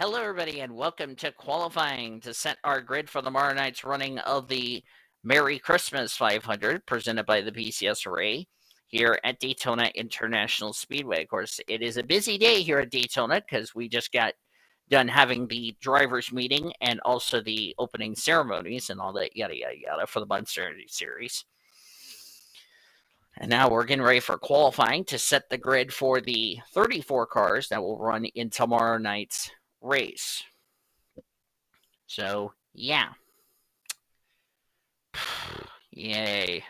Hello, everybody, and welcome to qualifying to set our grid for tomorrow night's running of the Merry Christmas 500 presented by the PCS Array here at Daytona International Speedway. Of course, it is a busy day here at Daytona because we just got done having the drivers' meeting and also the opening ceremonies and all that yada yada yada for the Monster Energy Series. And now we're getting ready for qualifying to set the grid for the 34 cars that will run in tomorrow night's race. So, yeah. Yay.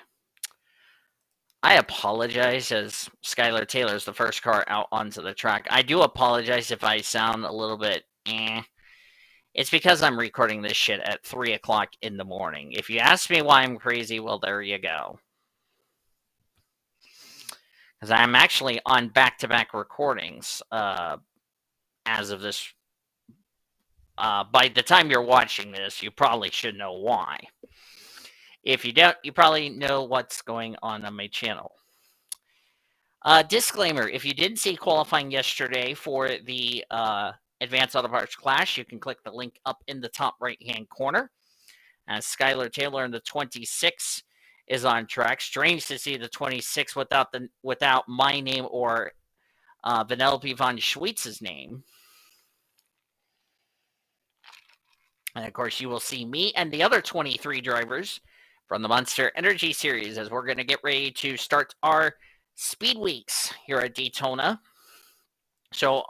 I apologize as Skylar Taylor is the first car out onto the track. I do apologize if I sound a little bit It's because I'm recording this shit at 3 o'clock in the morning. If you ask me why I'm crazy, well, there you go. Because I'm actually on back-to-back recordings as of this. By the time you're watching this, you probably should know why. If you don't, you probably know what's going on my channel. Disclaimer, if you didn't see qualifying yesterday for the Advanced Auto Parts Clash, you can click the link up in the top right-hand corner. Skylar Taylor in the 26 is on track. Strange to see the 26 without my name or Vanellope von Schweetz's name. And, of course, you will see me and the other 23 drivers from the Monster Energy Series as we're going to get ready to start our Speed Weeks here at Daytona. So,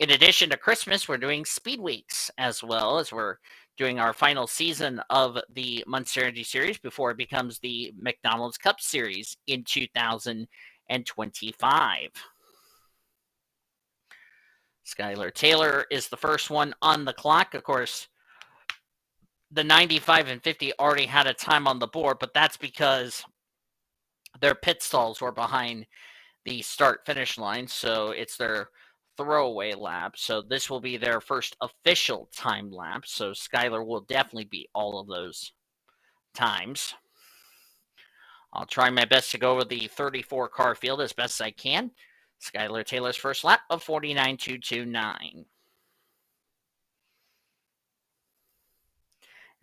in addition to Christmas, we're doing Speed Weeks as well as we're doing our final season of the Monster Energy Series before it becomes the McDonald's Cup Series in 2025. Skylar Taylor is the first one on the clock. Of course, the 95 and 50 already had a time on the board, but that's because their pit stalls were behind the start-finish line, so it's their throwaway lap. So this will be their first official time lapse. So Skylar will definitely beat all of those times. I'll try my best to go over the 34 car field as best I can. Skylar Taylor's first lap of 49.229.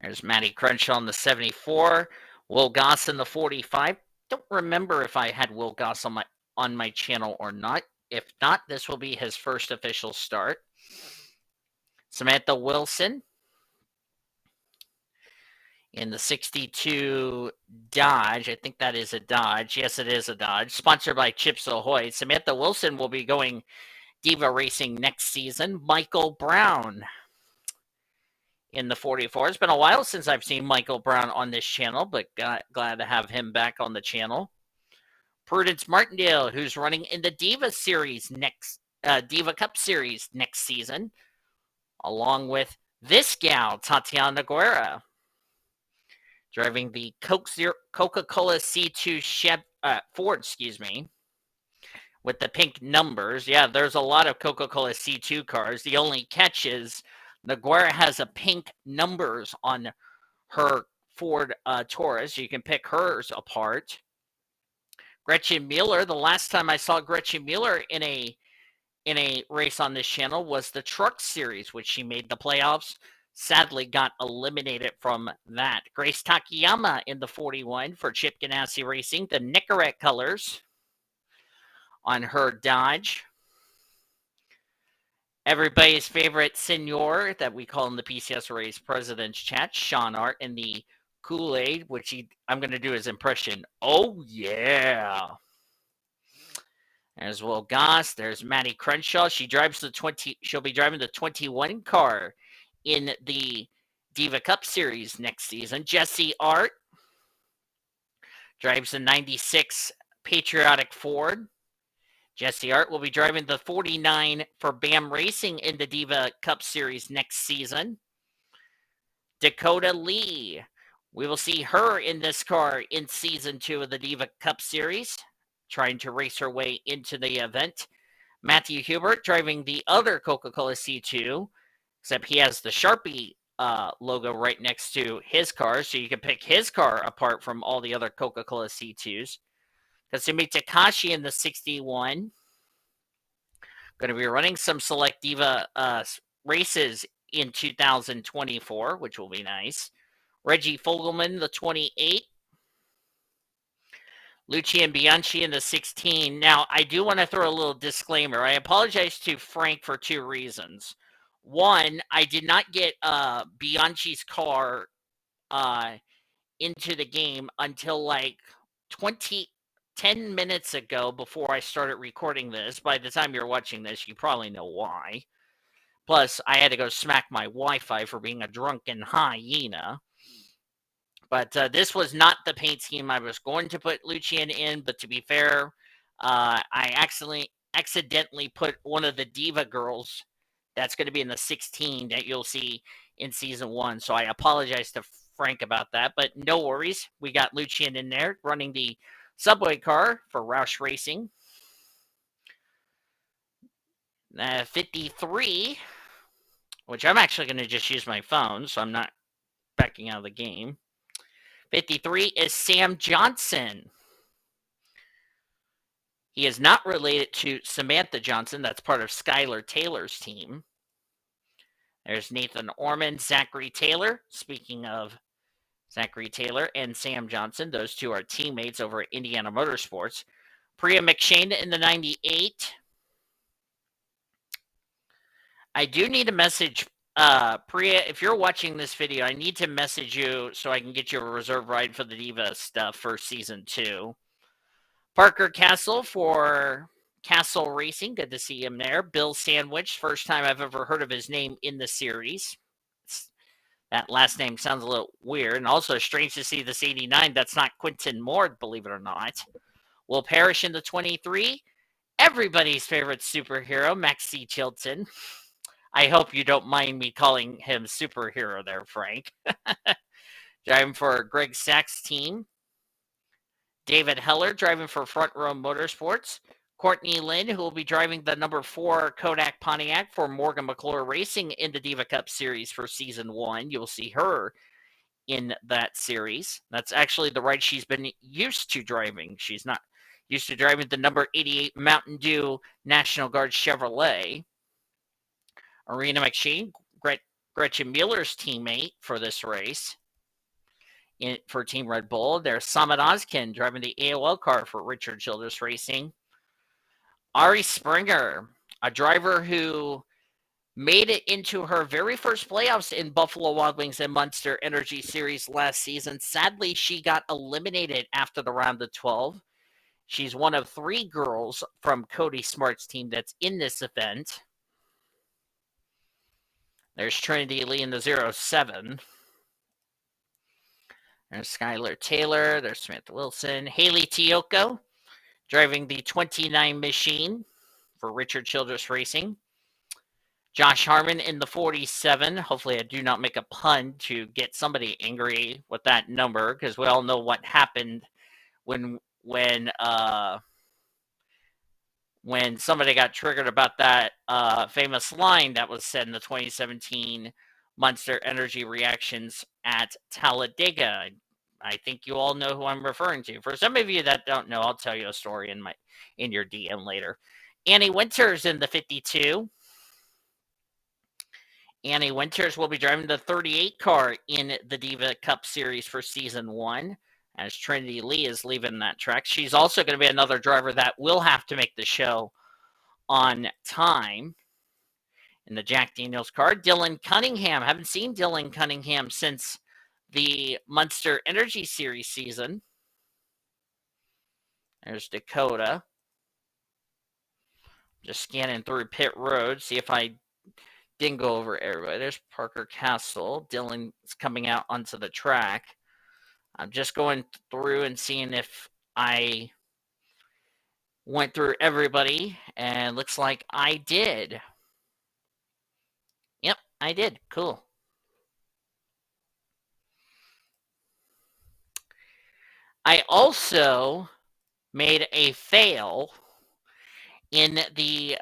There's Matty Crenshaw on the 74. Will Goss in the 45. Don't remember if I had Will Goss on my channel or not. If not, this will be his first official start. Samantha Wilson in the 62 Dodge. I think that is a Dodge. Yes, it is a Dodge. Sponsored by Chips Ahoy. Samantha Wilson will be going Diva Racing next season. Michael Brown in the 44. It's been a while since I've seen Michael Brown on this channel, but glad to have him back on the channel. Prudence Martindale, who's running in the Diva Series Diva Cup Series next season, along with this gal, Tatiana Guerra, driving the Coca-Cola C2 Ford, with the pink numbers. Yeah, there's a lot of Coca-Cola C2 cars. The only catch is Noguera has a pink numbers on her Ford Taurus. You can pick hers apart. Gretchen Mueller. The last time I saw Gretchen Mueller in a race on this channel was the Truck Series, which she made the playoffs. Sadly, got eliminated from that. Grace Takayama in the 41 for Chip Ganassi Racing. The Nicorette colors on her Dodge. Everybody's favorite senior that we call in the PCS Arrays President's Chat, Sean Art in the Kool-Aid, which I'm going to do his impression. Oh, yeah. There's Will Goss. There's Matty Crenshaw. She'll be driving the 21 car in the Diva Cup Series next season. Jesse Art drives the 96 Patriotic Ford. Jesse Art will be driving the 49 for BAM Racing in the Diva Cup Series next season. Dakota Lee. We will see her in this car in Season 2 of the Diva Cup Series, trying to race her way into the event. Matthew Hubert driving the other Coca-Cola C2, except he has the Sharpie logo right next to his car, so you can pick his car apart from all the other Coca-Cola C2s. Kasumi Takashi in the 61. Going to be running some Select Diva races in 2024, which will be nice. Reggie Fogelman, the 28. Lucian Bianchi in the 16. Now, I do want to throw a little disclaimer. I apologize to Frank for two reasons. One, I did not get Bianchi's car into the game until like 10 minutes ago before I started recording this. By the time you're watching this, you probably know why. Plus, I had to go smack my Wi-Fi for being a drunken hyena. But this was not the paint scheme I was going to put Lucian in. But to be fair, I accidentally put one of the Diva girls that's going to be in the 16 that you'll see in season 1. So I apologize to Frank about that. But no worries. We got Lucian in there running the subway car for Roush Racing. 53, which I'm actually going to just use my phone, so I'm not backing out of the game. 53 is Sam Johnson. He is not related to Samantha Johnson. That's part of Skylar Taylor's team. There's Nathan Orman, Zachary Taylor. Speaking of Zachary Taylor and Sam Johnson, those two are teammates over at Indiana Motorsports. Priya McShane in the 98. I do need a message. Priya, if you're watching this video, I need to message you so I can get you a reserve ride for the Diva stuff for season 2. Parker Castle for Castle Racing. Good to see him there. Bill Sandwich. First time I've ever heard of his name in the series. That last name sounds a little weird. And also strange to see this 89. That's not Quentin Moore, believe it or not. Will Parrish in the 23. Everybody's favorite superhero, Maxie Chilton. I hope you don't mind me calling him superhero there, Frank. Driving for Greg Sachs' team. David Heller driving for Front Row Motorsports. Courtney Lynn, who will be driving the number 4 Kodak Pontiac for Morgan McClure Racing in the Diva Cup Series for Season 1. You'll see her in that series. That's actually the ride she's been used to driving. She's not used to driving the number 88 Mountain Dew National Guard Chevrolet. Arena McShane, Gretchen Mueller's teammate for this race. For Team Red Bull, there's Samad Ozkin driving the AOL car for Richard Childress Racing. Ari Springer, a driver who made it into her very first playoffs in Buffalo Wild Wings and Monster Energy Series last season. Sadly, she got eliminated after the round of 12. She's one of 3 girls from Cody Smart's team that's in this event. There's Trinity Lee in the 07. There's Skylar Taylor. There's Samantha Wilson. Haley Tioko driving the 29 machine for Richard Childress Racing. Josh Harmon in the 47. Hopefully I do not make a pun to get somebody angry with that number, because we all know what happened when somebody got triggered about that famous line that was said in the 2017 Monster Energy Reactions at Talladega. I think you all know who I'm referring to. For some of you that don't know, I'll tell you a story in your DM later. Annie Winters in the 52. Annie Winters will be driving the 38 car in the Diva Cup Series for Season 1, as Trinity Lee is leaving that track. She's also going to be another driver that will have to make the show on time. In the Jack Daniels car, Dylan Cunningham. Haven't seen Dylan Cunningham since the Monster Energy Series season. There's Dakota. Just scanning through pit road, see if I didn't go over everybody. There's Parker Castle. Dylan's coming out onto the track. I'm just going through and seeing if I went through everybody, and looks like I did. Yep, I did. Cool. I also made a fail in the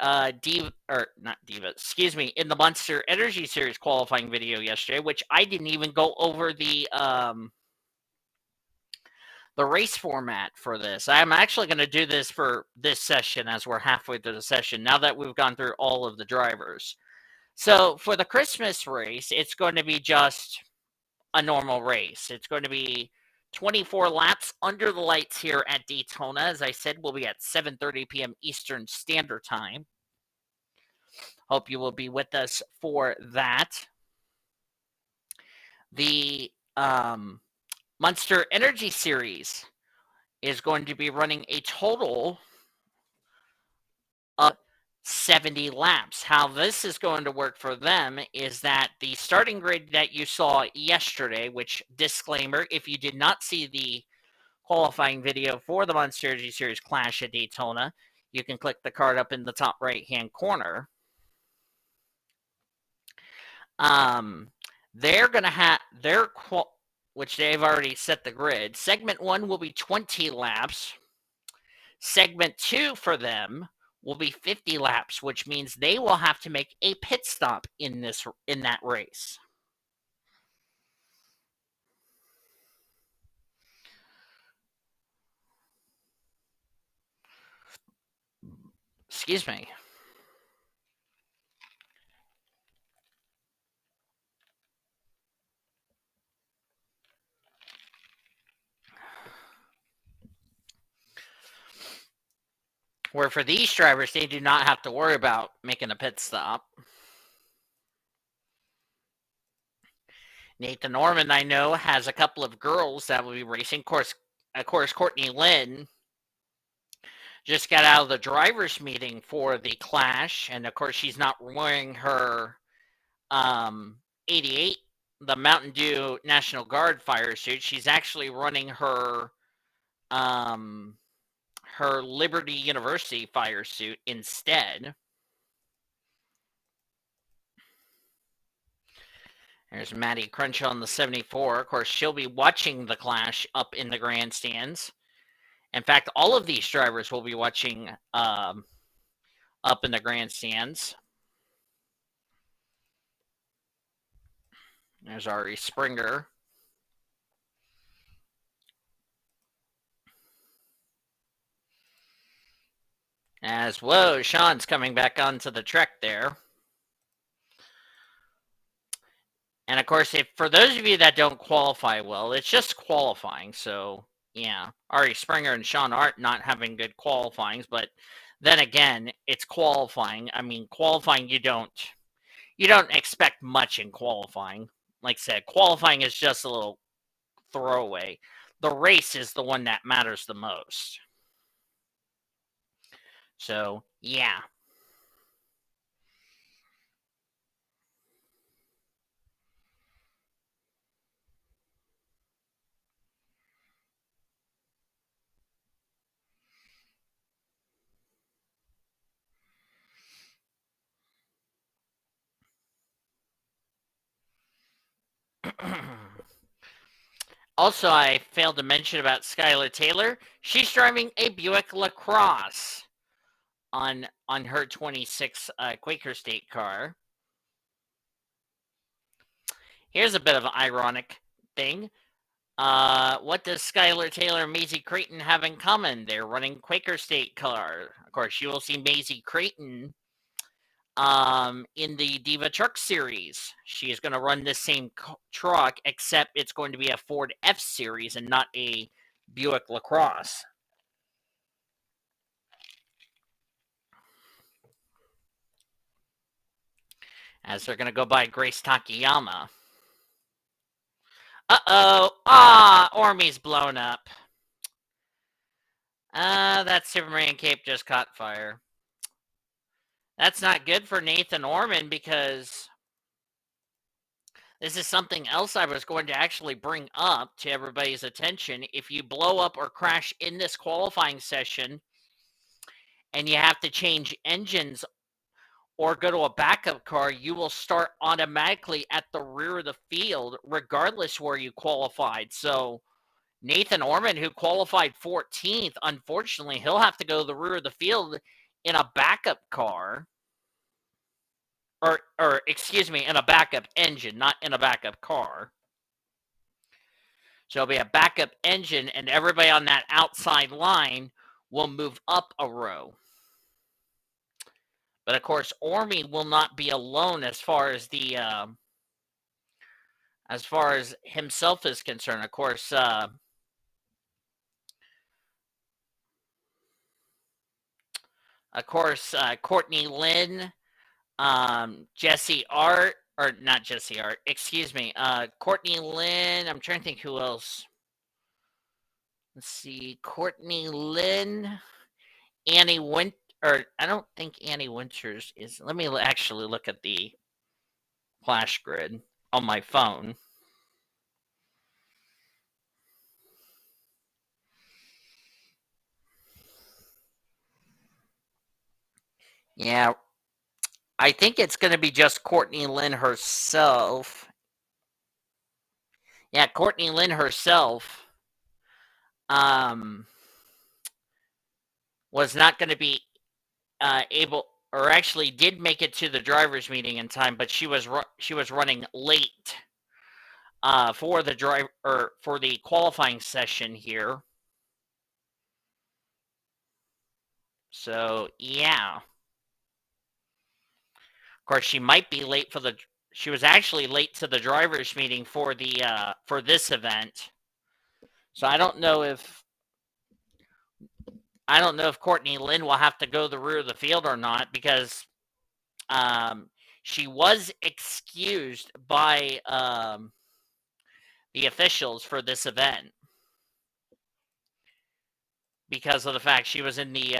in the Monster Energy Series qualifying video yesterday, which I didn't even go over the race format for this. I'm actually going to do this for this session as we're halfway through the session, now that we've gone through all of the drivers. So for the Christmas race, it's going to be just a normal race. It's going to be 24 laps under the lights here at Daytona. As I said, we'll be at 7:30 p.m. Eastern Standard Time. Hope you will be with us for that. The Monster Energy Series is going to be running a total of 70 laps. How this is going to work for them is that the starting grid that you saw yesterday, which, disclaimer, if you did not see the qualifying video for the Monster Energy Series Clash at Daytona, you can click the card up in the top right-hand corner. They're going to have which they've already set the grid. Segment 1 will be 20 laps. Segment 2 for them will be 50 laps, which means they will have to make a pit stop in that race. Excuse me. Where for these drivers, they do not have to worry about making a pit stop. Nathan Norman, I know, has a couple of girls that will be racing. Of course, Courtney Lynn just got out of the drivers' meeting for the Clash, and of course, she's not wearing her 88, the Mountain Dew National Guard fire suit. She's actually running her Liberty University fire suit instead. There's Maddie Crenshaw on the 74. Of course, she'll be watching the Clash up in the grandstands. In fact, all of these drivers will be watching up in the grandstands. There's Ari Springer. Whoa, Sean's coming back onto the track there. And of course, for those of you that don't qualify well, it's just qualifying. So yeah, Ari Springer and Sean Art not having good qualifyings, but then again, it's qualifying. I mean, qualifying you don't expect much in qualifying. Like I said, qualifying is just a little throwaway. The race is the one that matters the most. So yeah. Also, I failed to mention about Skylar Taylor. She's driving a Buick LaCrosse on her 26 Quaker State car. Here's a bit of an ironic thing. What does Skylar Taylor and Maisie Creighton have in common? They're running Quaker State car. Of course, you will see Maisie Creighton in the Diva Truck Series. She is going to run the same truck, except it's going to be a Ford F Series and not a Buick LaCrosse. As they're going to go by Grace Takayama. Uh-oh. Ormy's blown up. That Superman cape just caught fire. That's not good for Nathan Orman, because this is something else I was going to actually bring up to everybody's attention. If you blow up or crash in this qualifying session and you have to change engines or go to a backup car, you will start automatically at the rear of the field, regardless where you qualified. So Nathan Orman, who qualified 14th, unfortunately, he'll have to go to the rear of the field in a backup car. Or excuse me, in a backup engine, not in a backup car. So it'll be a backup engine, and everybody on that outside line will move up a row. But of course, Ormy will not be alone as far as himself is concerned. Of course, Courtney Lynn, Jesse Art, or not Jesse Art, excuse me, Courtney Lynn. I'm trying to think who else. Let's see, Courtney Lynn, Annie Winter, or I don't think Annie Winters is. Let me actually look at the Flash Grid on my phone. Yeah, I think it's going to be just Courtney Lynn herself. Yeah, Courtney Lynn herself was not going to be able, or actually did make it to the drivers' meeting in time, but she was running late for the qualifying session here. So yeah, of course she might be late for she was actually late to the drivers' meeting for this event. So I don't know if Courtney Lynn will have to go the rear of the field or not, because she was excused by the officials for this event because of the fact she was in the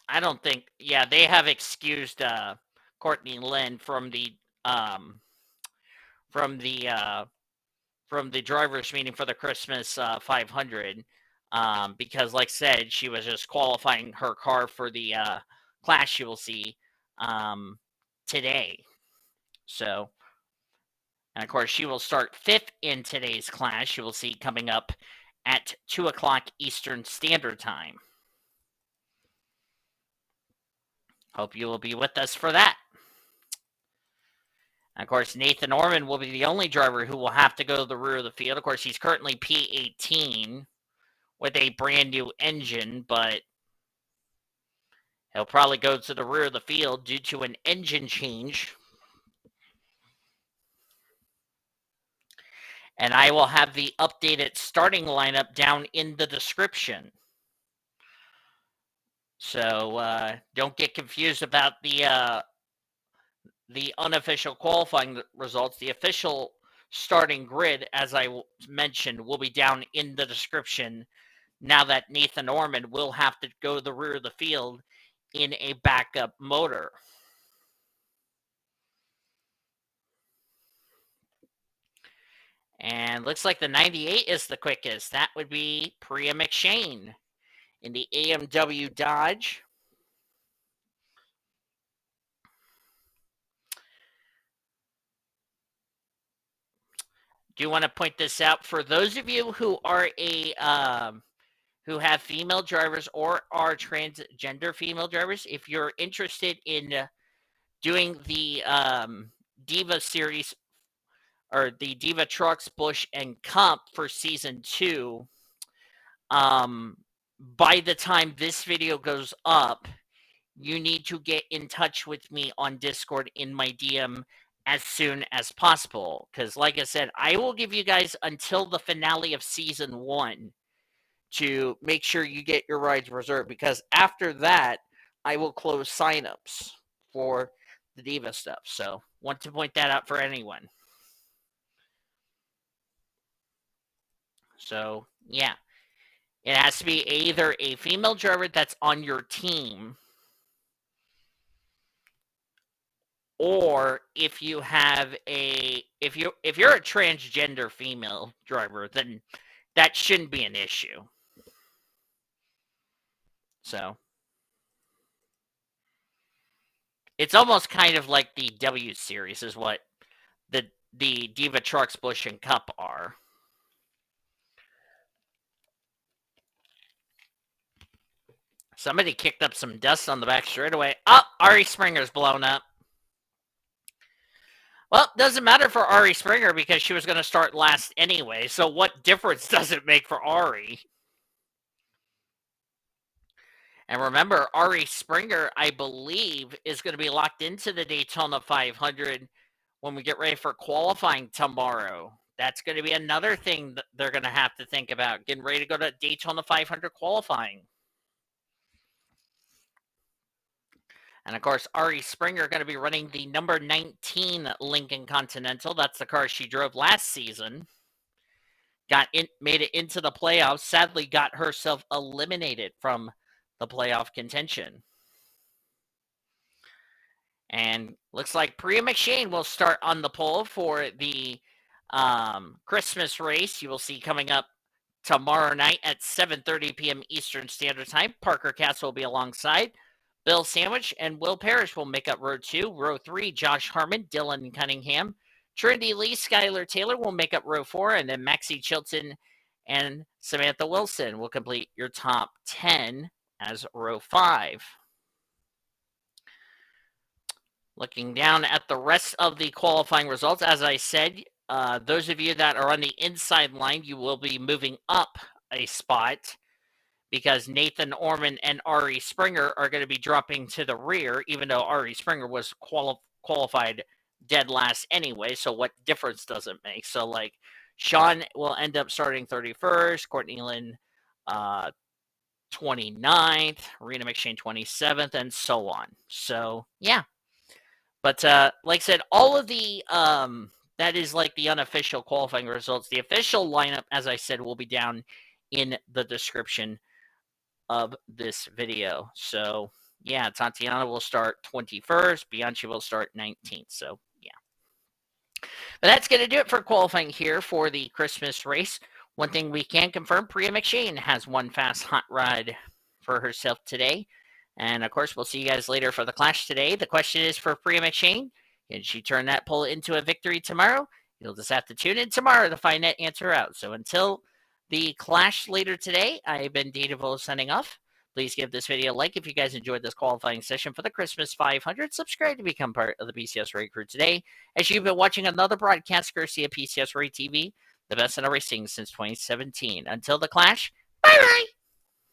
I don't think, yeah, they have excused Courtney Lynn from the drivers' meeting for the Christmas 500 because, like I said, she was just qualifying her car for the class you will see today. So, and of course, she will start 5th in today's class. You will see coming up at 2 o'clock Eastern Standard Time. Hope you will be with us for that. And of course, Nathan Orman will be the only driver who will have to go to the rear of the field. Of course, he's currently P18 with a brand new engine, but he'll probably go to the rear of the field due to an engine change. And I will have the updated starting lineup down in the description. So don't get confused about the unofficial qualifying results. The official starting grid, as I mentioned, will be down in the description now that Nathan Orman will have to go to the rear of the field in a backup motor. And looks like the 98 is the quickest. That would be Priya McShane in the AMW Dodge. Do you want to point this out for those of you who are who have female drivers or are transgender female drivers? If you're interested in doing the Diva series or the Diva Trucks, Busch, and Cup for season 2, by the time this video goes up, you need to get in touch with me on Discord in my DM as soon as possible. Because, like I said, I will give you guys until the finale of season 1 to make sure you get your rides reserved. Because after that, I will close signups for the Diva stuff. So, want to point that out for anyone. So, yeah. It has to be either a female driver that's on your team, or if you have if you're a transgender female driver, then that shouldn't be an issue. So it's almost kind of like the W series is what the Diva Trucks, Busch, and Cup are. Somebody kicked up some dust on the back straightaway. Oh, Ari Springer's blown up. Well, it doesn't matter for Ari Springer because she was going to start last anyway. So what difference does it make for Ari? And remember, Ari Springer, I believe, is going to be locked into the Daytona 500 when we get ready for qualifying tomorrow. That's going to be another thing that they're going to have to think about, getting ready to go to Daytona 500 qualifying. And of course, Ari Springer going to be running the number 19 Lincoln Continental. That's the car she drove last season. Made it into the playoffs. Sadly, got herself eliminated from the playoff contention. And looks like Priya McShane will start on the pole for the Christmas race. You will see coming up tomorrow night at 7:30 p.m. Eastern Standard Time. Parker Castle will be alongside. Bill Sandwich and Will Parrish will make up row 2. Row 3, Josh Harmon, Dylan Cunningham. Trinity Lee, Skylar Taylor will make up row 4. And then Maxie Chilton and Samantha Wilson will complete your top 10 as row 5. Looking down at the rest of the qualifying results, as I said, those of you that are on the inside line, you will be moving up a spot because Nathan Orman and Ari Springer are going to be dropping to the rear, even though Ari Springer was qualified dead last anyway. So what difference does it make? So like Sean will end up starting 31st, Courtney Lynn 29th, Rena McShane 27th, and so on. So yeah. But like I said, all of the that is like the unofficial qualifying results. The official lineup, as I said, will be down in the description of this video. So yeah, Tatiana will start 21st, Bianchi will start 19th. So yeah. But that's going to do it for qualifying here for the Christmas race. One thing we can confirm, Priya McShane has one fast hot rod for herself today. And of course, we'll see you guys later for the Clash today. The question is for Priya McShane. Can she turn that pole into a victory tomorrow? You'll just have to tune in tomorrow to find that answer out. So until the Clash later today, I've been Datavo signing off. Please give this video a like if you guys enjoyed this qualifying session for the Christmas 500. Subscribe to become part of the PCS Ray crew today, as you've been watching another broadcast courtesy of PCS Ray TV, the best in racing since 2017. Until the Clash, bye-bye!